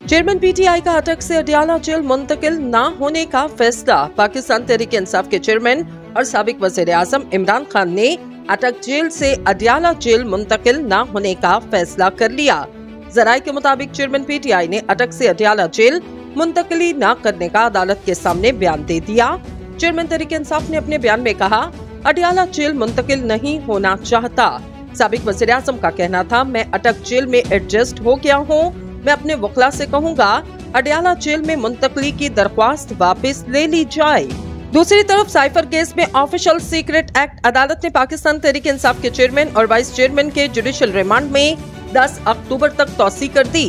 Chairman PTI का अटक से अडयाला जेल मुंतकिल न होने का फैसला। पाकिस्तान तहरीक इंसाफ के चेयरमैन और साबिक वज़ीर-ए-आज़म इमरान खान ने अटक जेल से अडयाला जेल मुंतकिल न होने का फैसला कर लिया। जराये के मुताबिक चेयरमैन पीटीआई ने अटक से अडयाला जेल मुंतकिली न करने का अदालत के सामने बयान दे दिया। चेयरमैन तहरीक इंसाफ ने अपने बयान में कहा, अडयाला जेल मुंतकिल नहीं होना चाहता। साबिक वज़ीर-ए-आज़म का कहना था, मैं अटक जेल में एडजस्ट हो गया हूँ। मैं अपने वकला से कहूँगा अडयाला जेल में मुंतकली की दरख्वास्त वापस ले ली जाए। दूसरी तरफ साइफर केस में ऑफिशियल सीक्रेट एक्ट अदालत ने पाकिस्तान तहरीक इंसाफ के चेयरमैन और वाइस चेयरमैन के जुडिशियल रिमांड में 10 अक्टूबर तक तौसी कर दी।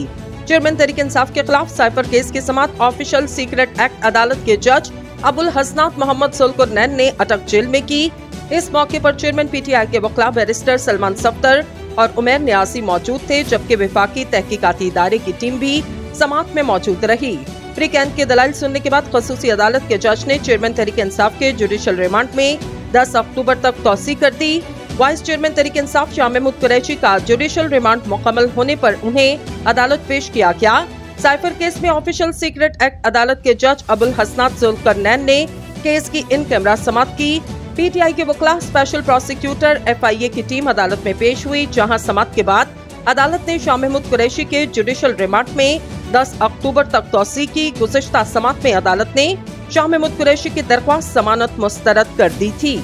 चेयरमैन तहरीक इंसाफ के खिलाफ साइफर केस के समात ऑफिशियल सीक्रेट एक्ट अदालत के जज अबुल हसनात मोहम्मद सुल्कुरनैन ने अटक जेल में की। इस मौके पर चेयरमैन पीटीआई के वकला बैरिस्टर सलमान सफ्तर और उमर न्यासी मौजूद थे, जबकि वफाकी तहकीकाती इदारे की टीम भी समात में मौजूद रही। प्री कैंट के दलाइल सुनने के बाद खसूसी अदालत के जज ने चेयरमैन तहरीक इंसाफ के जुडिशियल रिमांड में 10 अक्टूबर तक तौसी कर दी। वाइस चेयरमैन तहरीक इंसाफ शाह महमूद कुरैशी का जुडिशियल रिमांड मुकम्मल होने पर उन्हें अदालत पेश किया गया। साइफर केस में ऑफिशियल सीक्रेट एक्ट अदालत के जज अबुल हसनात सुल्कुरनैन ने केस की इन कैमरा समात की। पीटीआई के वकला स्पेशल प्रोसिक्यूटर FIA की टीम अदालत में पेश हुई, जहां समात के बाद अदालत ने शाह महमूद कुरैशी के जुडिशियल रिमांड में 10 अक्टूबर तक तौसी की। गुज़िश्ता समात में अदालत ने शाह महमूद कुरैशी की दरख्वास्त जमानत मुस्तरद कर दी थी।